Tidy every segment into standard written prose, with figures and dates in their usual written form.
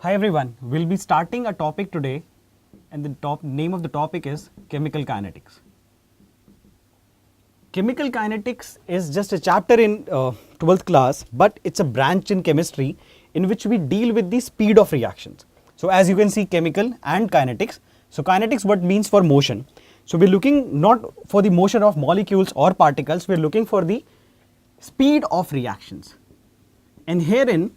Hi everyone, we'll be starting a topic today and the name of the topic is chemical kinetics. Chemical kinetics is just a chapter in 12th class, but it's a branch in chemistry in which we deal with the speed of reactions. So as you can see, chemical and kinetics. So kinetics what means for motion. So we're looking not for the motion of molecules or particles, we're looking for the speed of reactions. And herein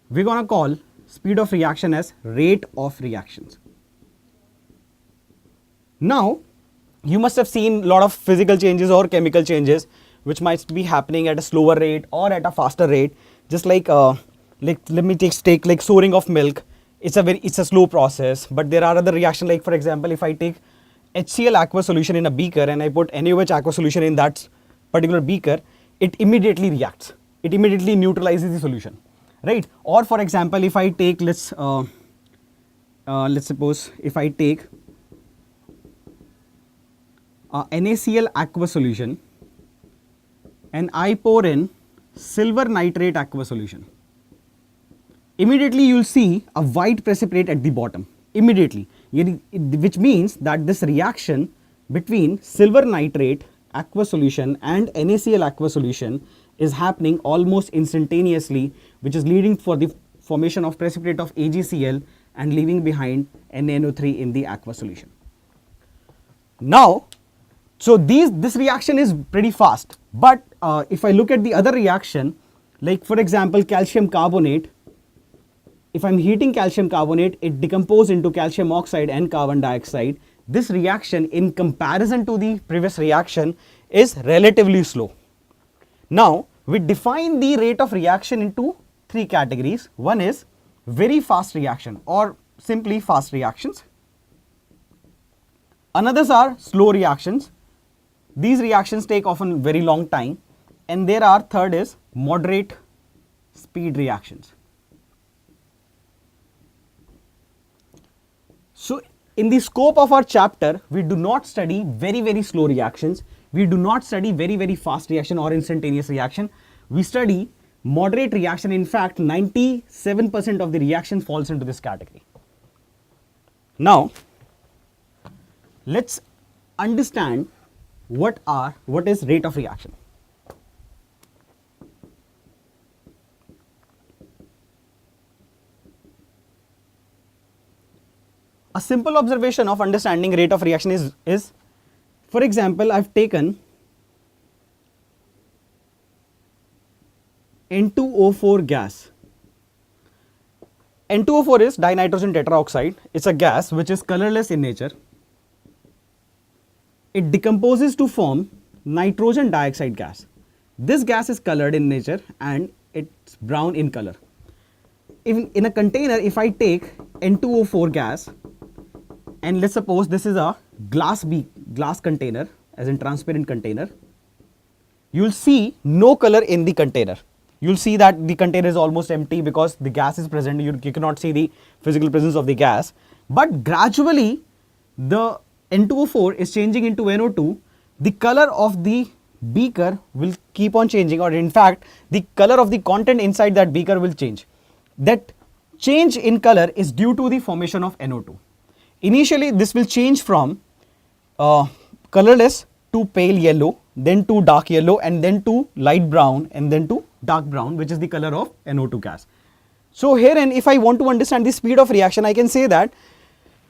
we're going to call speed of reaction as rate of reactions. Now, you must have seen a lot of physical changes or chemical changes which might be happening at a slower rate or at a faster rate. Just like let me take like soaring of milk. It's a slow process, but there are other reactions. Like for example, if I take HCl aqueous solution in a beaker and I put NaOH aqueous solution in that particular beaker, it immediately reacts. It immediately neutralizes the solution, right? Or for example, if I take let's suppose if I take NaCl aqueous solution and I pour in silver nitrate aqueous solution, immediately you will see a white precipitate at the bottom immediately, which means that this reaction between silver nitrate aqueous solution and NaCl aqueous solution is happening almost instantaneously, which is leading for the formation of precipitate of AgCl and leaving behind NaNO3 in the aqueous solution. Now, so this reaction is pretty fast, but if I look at the other reaction, like for example calcium carbonate, if I'm heating calcium carbonate, it decomposes into calcium oxide and carbon dioxide. This reaction in comparison to the previous reaction is relatively slow. Now, we define the rate of reaction into three categories. One is very fast reaction or simply fast reactions. Another are slow reactions. These reactions take often very long time, and there are third is moderate speed reactions. So in the scope of our chapter, we do not study very slow reactions. We do not study very fast reaction or instantaneous reaction. We study moderate reaction. In fact, 97% of the reaction falls into this category. Now, let's understand what is rate of reaction. A simple observation of understanding rate of reaction is for example, I've taken N2O4 gas. N2O4 is dinitrogen tetraoxide. It's a gas which is colorless in nature. It decomposes to form nitrogen dioxide gas. This gas is colored in nature and it's brown in color. In a container, if I take N2O4 gas and let's suppose this is a glass container, as in transparent container, you will see no color in the container. You will see that the container is almost empty because the gas is present. You cannot see the physical presence of the gas, but gradually the N2O4 is changing into NO2. The color of the beaker will keep on changing, or in fact the color of the content inside that beaker will change. That change in color is due to the formation of NO2. Initially this will change from colorless to pale yellow, then to dark yellow, and then to light brown, and then to dark brown, which is the color of NO2 gas. So herein, if I want to understand the speed of reaction, I can say that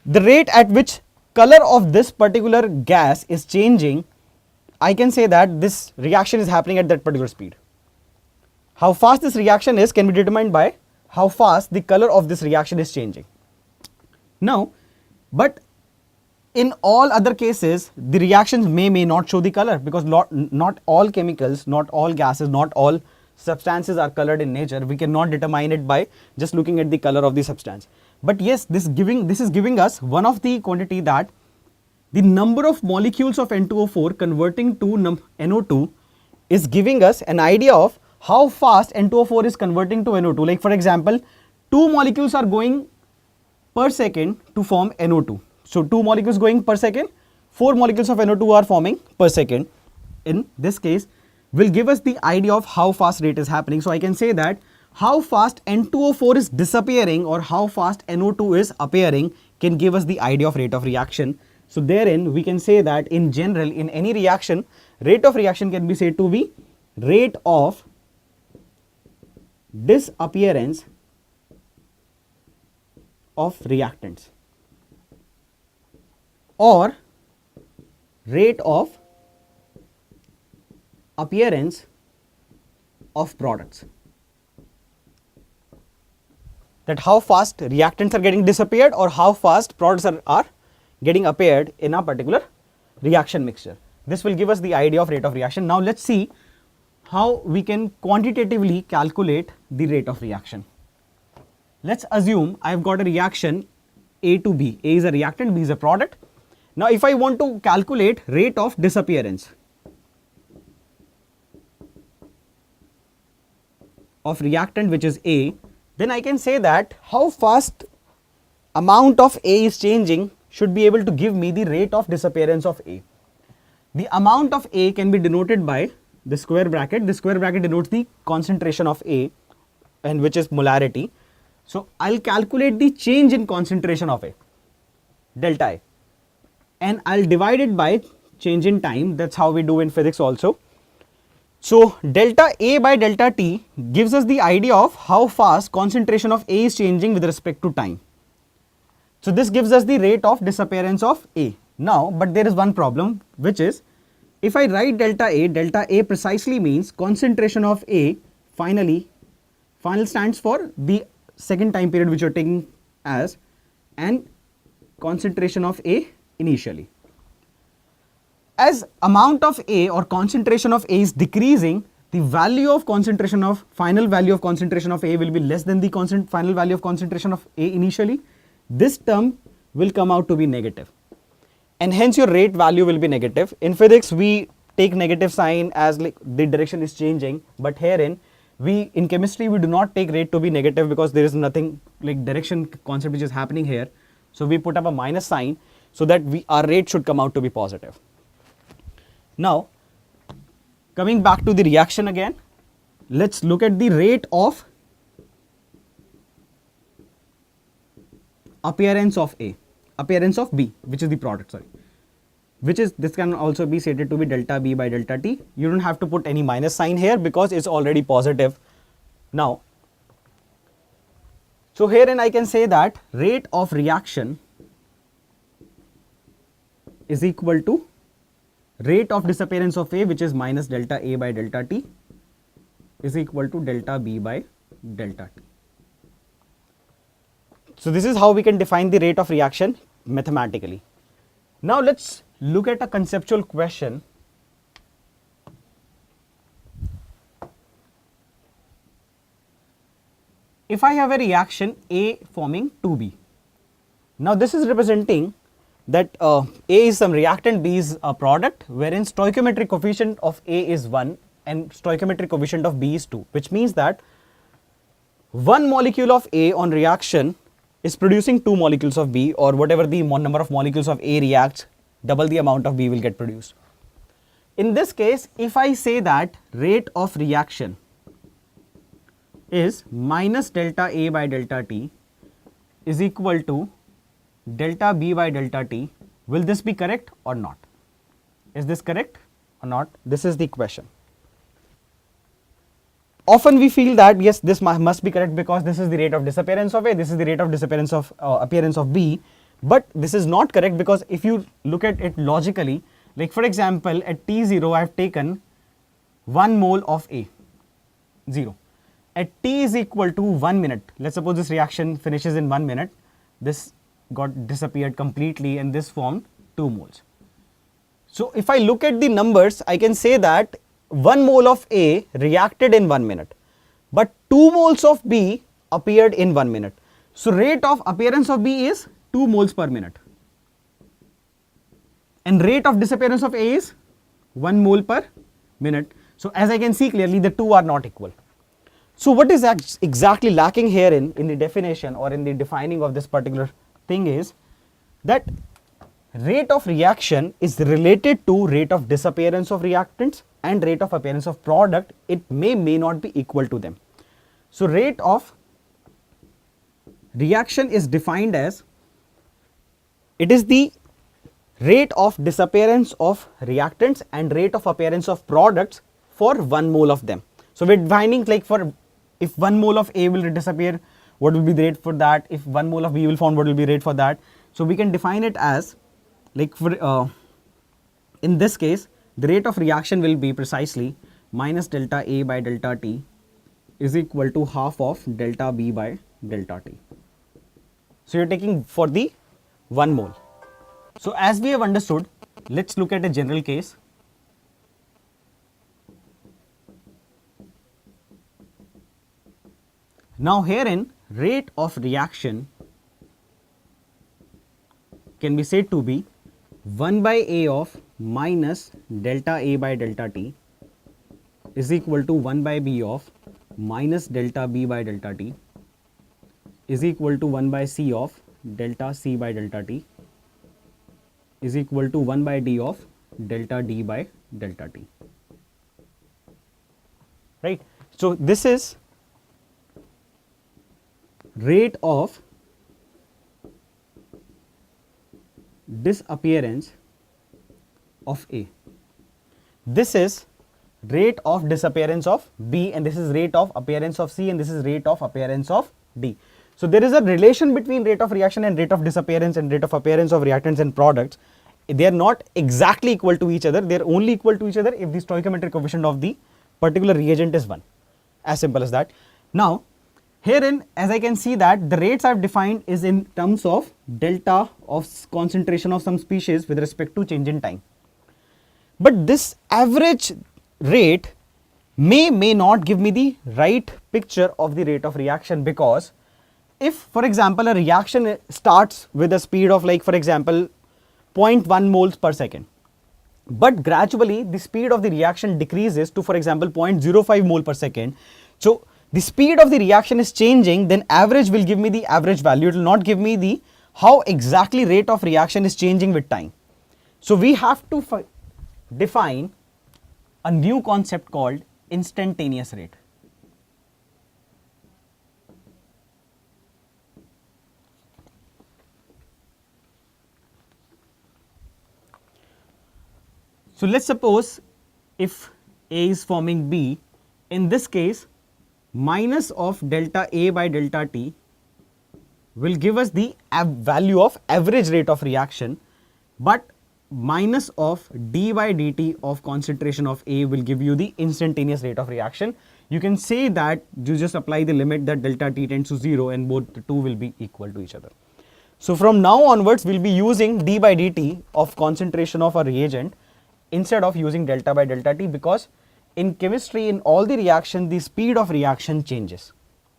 the rate at which color of this particular gas is changing, I can say that this reaction is happening at that particular speed. How fast this reaction is can be determined by how fast the color of this reaction is changing. Now, but in all other cases, the reactions may not show the color, because not all chemicals, not all gases, not all substances are colored in nature. We cannot determine it by just looking at the color of the substance. But yes, this is giving us one of the quantity, that the number of molecules of N2O4 converting to NO2 is giving us an idea of how fast N2O4 is converting to NO2. Like for example, 2 molecules are going per second to form NO2. So 2 molecules going per second, 4 molecules of NO2 are forming per second. In this case, will give us the idea of how fast rate is happening. So I can say that how fast N2O4 is disappearing or how fast NO2 is appearing can give us the idea of rate of reaction. So therein we can say that in general, in any reaction, rate of reaction can be said to be rate of disappearance of reactants or rate of appearance of products. That how fast reactants are getting disappeared or how fast products are getting appeared in a particular reaction mixture. This will give us the idea of rate of reaction. Now let's see how we can quantitatively calculate the rate of reaction. Let's assume I've got a reaction A to B. A is a reactant, B is a product. Now if I want to calculate rate of disappearance of reactant which is A, then I can say that how fast amount of A is changing should be able to give me the rate of disappearance of A. The amount of A can be denoted by the square bracket. The square bracket denotes the concentration of A, and which is molarity. So I'll calculate the change in concentration of A, delta A, and I'll divide it by change in time. That's how we do in physics also. So delta A by delta T gives us the idea of how fast concentration of A is changing with respect to time. So this gives us the rate of disappearance of A. Now, but there is one problem, which is if I write delta A precisely means concentration of A final stands for the second time period which you are taking as, and concentration of A initially. As amount of A or concentration of A is decreasing, the value of concentration of final value of concentration of A will be less than the final value of concentration of A initially. This term will come out to be negative, and hence your rate value will be negative. In physics we take negative sign as like the direction is changing, but herein in chemistry we do not take rate to be negative because there is nothing like direction concept which is happening here. So we put up a minus sign so that our rate should come out to be positive. Now coming back to the reaction again, let's look at the rate of appearance of A, appearance of B, which is the product, which is, this can also be stated to be delta B by delta T. You don't have to put any minus sign here because it's already positive now. So herein I can say that rate of reaction is equal to rate of disappearance of A, which is minus delta A by delta T, is equal to delta B by delta T. So this is how we can define the rate of reaction mathematically. Now let's look at a conceptual question. If I have a reaction A forming 2B, now this is representing that A is some reactant, B is a product, wherein stoichiometric coefficient of A is 1 and stoichiometric coefficient of B is 2, which means that one molecule of A on reaction is producing 2 molecules of B, or whatever the number of molecules of A reacts, double the amount of B will get produced. In this case, if I say that rate of reaction is minus delta A by delta T is equal to delta B by delta T, will this be correct or not? Is this correct or not? This is the question. Often we feel that yes, this must be correct because this is the rate of disappearance of A, this is the rate of disappearance of appearance of B, but this is not correct because if you look at it logically, like for example at T0 I have taken 1 mole of A, 0. At T is equal to 1 minute, let's suppose this reaction finishes in 1 minute, this got disappeared completely and this formed 2 moles. So if I look at the numbers, I can say that 1 mole of A reacted in 1 minute, but 2 moles of B appeared in 1 minute. So rate of appearance of B is 2 moles per minute, and rate of disappearance of A is 1 mole per minute. So as I can see clearly, the two are not equal. So what is exactly lacking here in the definition or in the defining of this particular thing is that rate of reaction is related to rate of disappearance of reactants and rate of appearance of product. It may not be equal to them. So rate of reaction is defined as, it is the rate of disappearance of reactants and rate of appearance of products for 1 mole of them. So we're defining, like, for if 1 mole of A will disappear, what will be the rate for that? If 1 mole of B will form, what will be the rate for that? So we can define it as, like, for in this case, the rate of reaction will be precisely minus delta A by delta T is equal to half of delta B by delta T. So you're taking for the 1 mole. So as we have understood, let's look at a general case. Now herein, rate of reaction can be said to be 1 by A of minus delta A by delta T is equal to 1 by B of minus delta B by delta T is equal to 1 by C of delta C by delta T is equal to 1 by D of delta D by delta T. Right. So this is rate of disappearance of A. This is rate of disappearance of B, and this is rate of appearance of C, and this is rate of appearance of D. So there is a relation between rate of reaction and rate of disappearance and rate of appearance of reactants and products. They are not exactly equal to each other. They are only equal to each other if the stoichiometric coefficient of the particular reagent is 1. As simple as that. Now herein, as I can see that the rates I have defined is in terms of delta of concentration of some species with respect to change in time. But this average rate may not give me the right picture of the rate of reaction, because if, for example, a reaction starts with a speed of, like, for example, 0.1 moles per second, but gradually the speed of the reaction decreases to, for example, 0.05 mole per second. So the speed of the reaction is changing, then average will give me the average value. It will not give me the how exactly rate of reaction is changing with time. So we have to define a new concept called instantaneous rate. So let's suppose if A is forming B, in this case minus of delta A by delta T will give us the value of average rate of reaction, but minus of d by dt of concentration of A will give you the instantaneous rate of reaction. You can say that you just apply the limit that delta T tends to 0 and both the two will be equal to each other. So from now onwards we will be using d by dt of concentration of a reagent instead of using delta by delta T, because in chemistry, in all the reaction, the speed of reaction changes.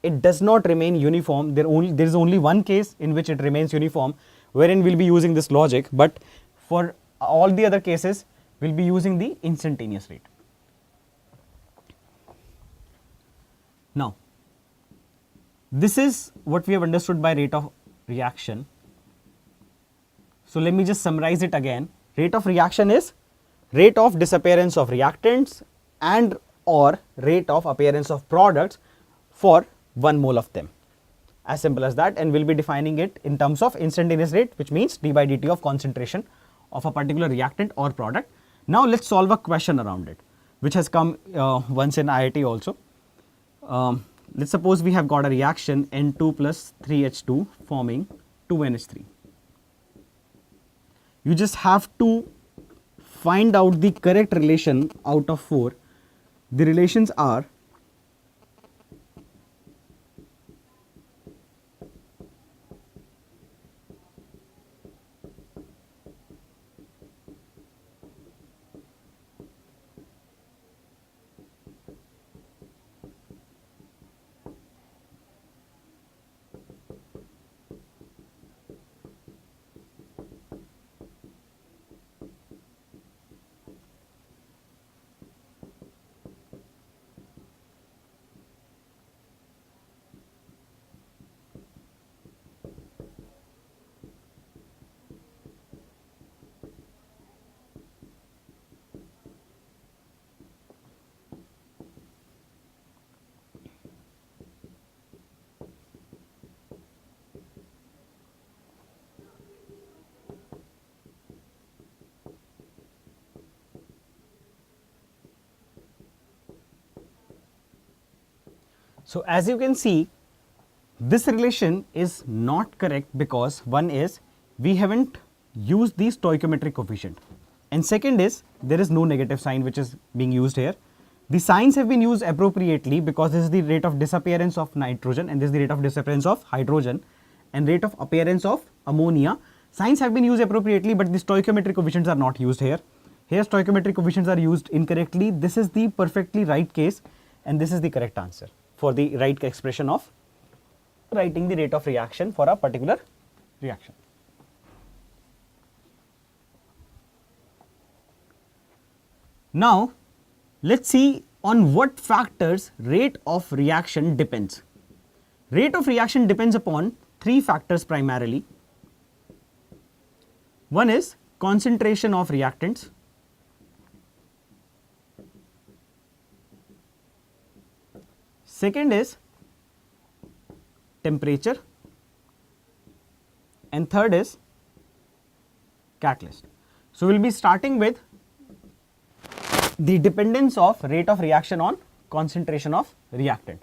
It does not remain uniform. There is only one case in which it remains uniform, wherein we will be using this logic, but for all the other cases we will be using the instantaneous rate. Now this is what we have understood by rate of reaction. So let me just summarize it again. Rate of reaction is rate of disappearance of reactants and or rate of appearance of products for 1 mole of them. As simple as that, and we will be defining it in terms of instantaneous rate, which means d by dt of concentration of a particular reactant or product. Now let's solve a question around it, which has come once in IIT also. Let's suppose we have got a reaction N2 plus 3H2 forming 2NH3. You just have to find out the correct relation out of 4. The relations are So as you can see, this relation is not correct because one is we haven't used the stoichiometric coefficient, and second is there is no negative sign which is being used here. The signs have been used appropriately because this is the rate of disappearance of nitrogen and this is the rate of disappearance of hydrogen and rate of appearance of ammonia. Signs have been used appropriately, but the stoichiometric coefficients are not used here. Here stoichiometric coefficients are used incorrectly. This is the perfectly right case and this is the correct answer for the right expression of writing the rate of reaction for a particular reaction. Now let's see on what factors rate of reaction depends. Rate of reaction depends upon three factors primarily. One is concentration of reactants. Second is temperature, and third is catalyst. So we will be starting with the dependence of rate of reaction on concentration of reactant.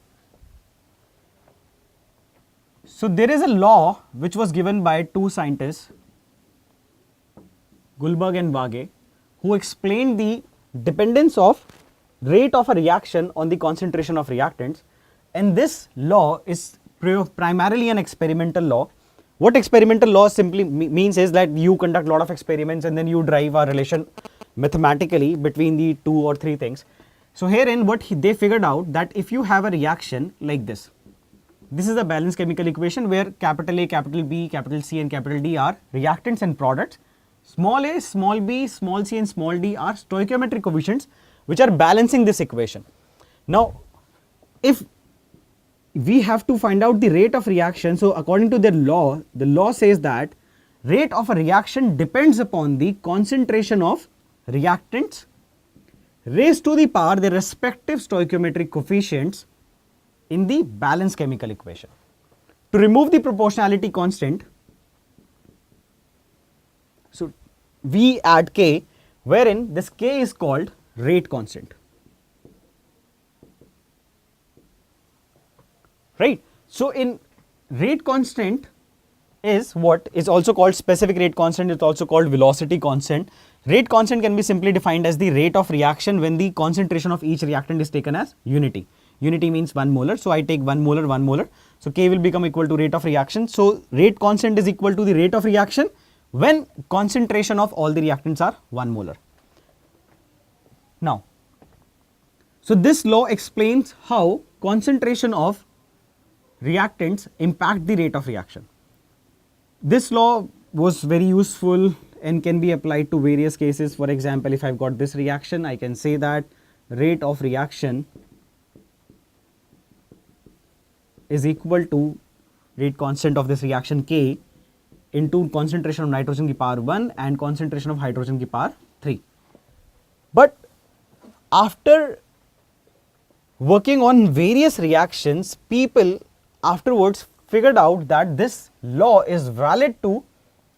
So there is a law which was given by two scientists, Goldberg and Waage, who explained the dependence of rate of a reaction on the concentration of reactants, and this law is primarily an experimental law. What experimental law simply means is that you conduct a lot of experiments and then you drive a relation mathematically between the two or three things. So herein what they figured out that if you have a reaction like this is a balanced chemical equation where capital A, capital B, capital C and capital D are reactants and products. Small a, small b, small c and small d are stoichiometric coefficients which are balancing this equation. Now if we have to find out the rate of reaction, so according to the law says that rate of a reaction depends upon the concentration of reactants raised to the power their respective stoichiometric coefficients in the balanced chemical equation. To remove the proportionality constant, so we add k, wherein this k is called rate constant, right? So in rate constant is what is also called specific rate constant, it's also called velocity constant. Rate constant can be simply defined as the rate of reaction when the concentration of each reactant is taken as unity. Unity means 1 molar, so I take 1 molar, 1 molar, so K will become equal to rate of reaction. So rate constant is equal to the rate of reaction when concentration of all the reactants are 1 molar. Now, so this law explains how concentration of reactants impact the rate of reaction. This law was very useful and can be applied to various cases. For example, if I've got this reaction, I can say that rate of reaction is equal to rate constant of this reaction K into concentration of nitrogen ki power 1 and concentration of hydrogen ki power 3. But after working on various reactions, people afterwards figured out that this law is valid to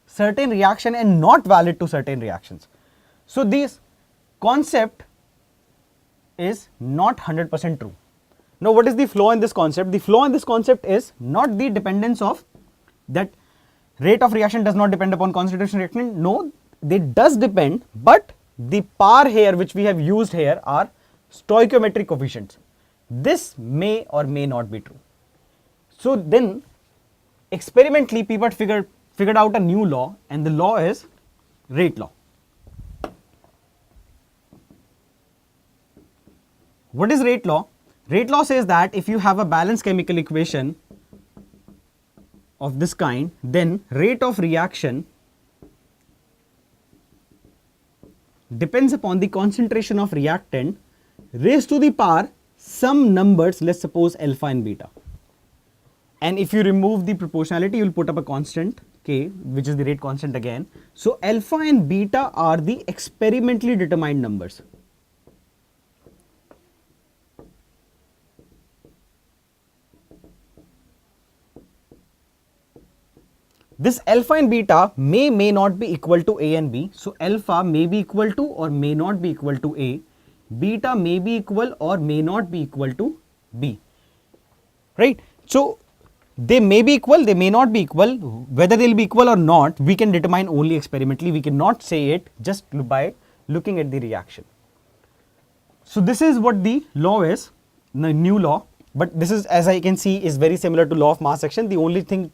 certain reaction and not valid to certain reactions. So this concept is not 100% true. Now what is the flaw in this concept? The flaw in this concept is not the dependence of that rate of reaction does not depend upon concentration reactant. No, it does depend, but the power here which we have used here are stoichiometric coefficients. This may or may not be true. So then experimentally people figured out a new law, and the law is rate law. What is rate law? Rate law says that if you have a balanced chemical equation of this kind, then rate of reaction depends upon the concentration of reactant raised to the power some numbers, let's suppose alpha and beta. And if you remove the proportionality, you will put up a constant K, which is the rate constant again. So alpha and beta are the experimentally determined numbers. This alpha and beta may not be equal to A and B. So alpha may be equal to or may not be equal to A. Beta may be equal or may not be equal to B. right? So they may be equal, they may not be equal. Whether they'll be equal or not, we can determine only experimentally. We cannot say it just by looking at the reaction. So this is what the law is, the new law. But this is, as I can see, is very similar to law of mass action. The only thing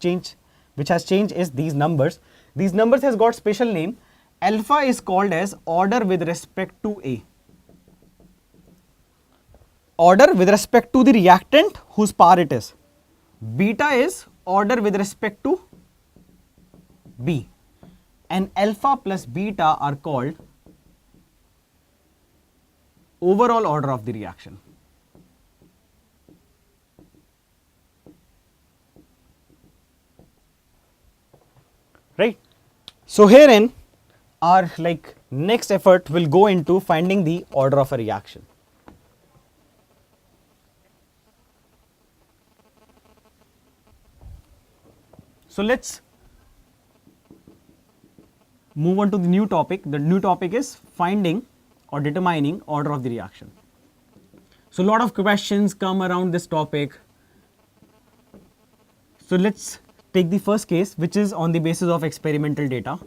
which has changed is these numbers. These numbers has got special name. Alpha is called as order with respect to A. Order with respect to the reactant whose power it is. Beta is order with respect to B. And alpha plus beta are called overall order of the reaction. Right? So herein our next effort will go into finding the order of a reaction. So let's move on to the new topic. The new topic is finding or determining order of the reaction. So a lot of questions come around this topic. So let's take the first case, which is on the basis of experimental data.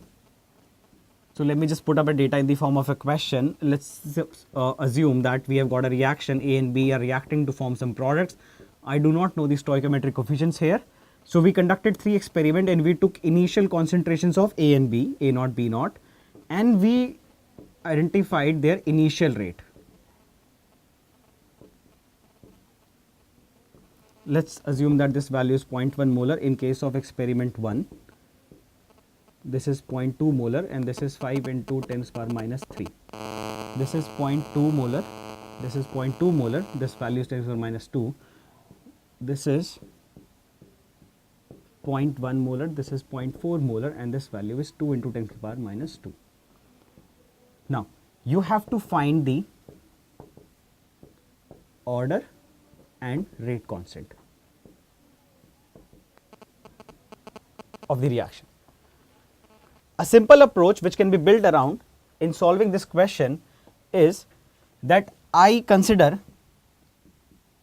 So let me just put up a data in the form of a question. Let's assume that we have got a reaction, A and B are reacting to form some products. I do not know the stoichiometric coefficients here. So we conducted 3 experiments and we took initial concentrations of A and B, A naught, B naught, and we identified their initial rate. Let's assume that this value is 0.1 molar in case of experiment 1. This is 0.2 molar and this is 5 into 10 to the power minus 3. This is 0.2 molar, this is 0.2 molar, this value is 10 to the power minus 2. This is 0.1 molar, this is 0.4 molar, and this value is 2 into 10 to the power minus 2. Now, you have to find the order and rate constant of the reaction. A simple approach which can be built around in solving this question is that I consider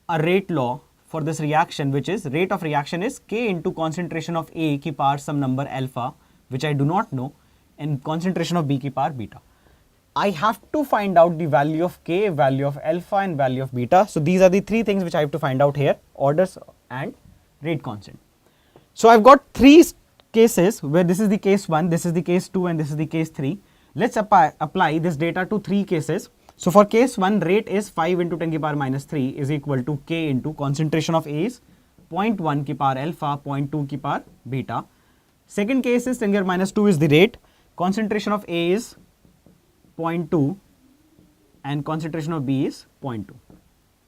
a rate law for this reaction, which is rate of reaction is K into concentration of A ki power some number alpha, which I do not know, and concentration of B ki power beta. I have to find out the value of K, value of alpha, and value of beta. So these are the 3 things which I have to find out here: orders and rate constant. So I've got 3 cases where this is the case 1, this is the case 2, and this is the case 3. Let's apply this data to 3 cases. So for case 1, rate is 5 into 10 to the power minus 3 is equal to K into concentration of A is 0.1 ki power alpha, 0.2 ki power beta. Second case is 10 to the power minus 2 is the rate, concentration of A is 0.2 and concentration of B is 0.2.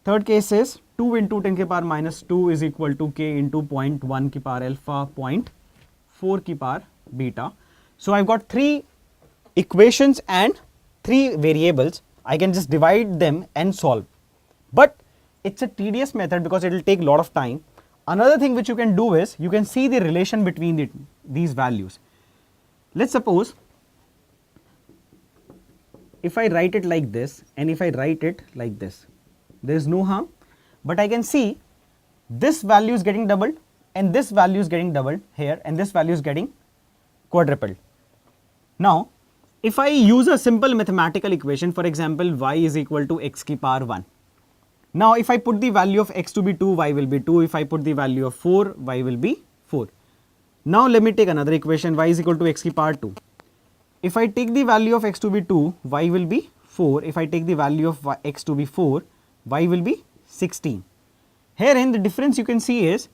Third case is 2 into 10 to the power minus 2 is equal to K into 0.1 ki power alpha, 0.4 ki power beta. So I've got 3 equations and 3 variables. I can just divide them and solve. But it's a tedious method because it will take a lot of time. Another thing which you can do is you can see the relation between these values. Let's suppose if I write it like this and if I write it like this, there is no harm, but I can see this value is getting doubled and this value is getting doubled here and this value is getting quadrupled. Now, if I use a simple mathematical equation, for example, y is equal to x ki power 1. Now, if I put the value of x to be 2, y will be 2. If I put the value of 4, y will be 4. Now, let me take another equation, y is equal to x ki power 2. If I take the value of x to be 2, y will be 4. If I take the value of x to be 4, y will be 16. Herein the difference you can see is,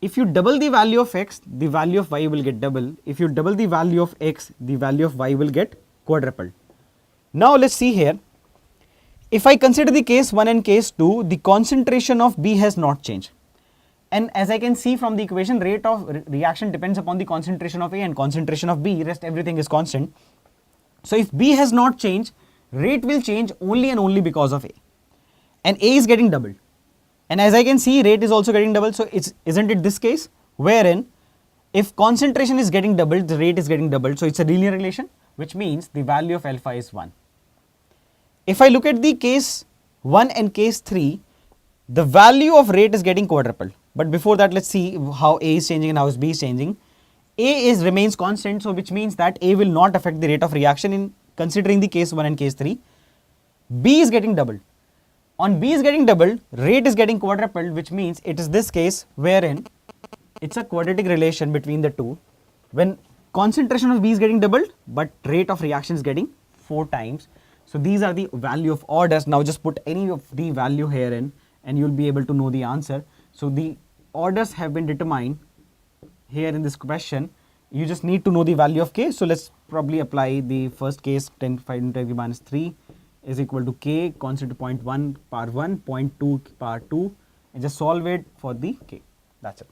if you double the value of x, the value of y will get double. If you double the value of x, the value of y will get quadrupled. Now let's see here. If I consider the case 1 and case 2, the concentration of B has not changed. And as I can see from the equation, rate of reaction depends upon the concentration of A and concentration of B, rest everything is constant. So if B has not changed, rate will change only and only because of A. And A is getting doubled. And as I can see, rate is also getting doubled. So isn't it this case wherein if concentration is getting doubled, the rate is getting doubled. So it's a linear relation, which means the value of alpha is 1. If I look at the case 1 and case 3, the value of rate is getting quadrupled. But before that, let's see how A is changing and how B is changing. A is remains constant, so which means that A will not affect the rate of reaction in considering the case 1 and case 3. B is getting doubled. On B is getting doubled, rate is getting quadrupled, which means it is this case wherein it's a quadratic relation between the two. When concentration of B is getting doubled, but rate of reaction is getting 4 times. So these are the value of orders. Now just put any of the value here in and you'll be able to know the answer. So the orders have been determined here in this question. You just need to know the value of K. So let's probably apply the first case 10 5 into 10 to the minus 3 is equal to K constant to 0.1 power 1, 0.2 power 2 and just solve it for the K. That's it.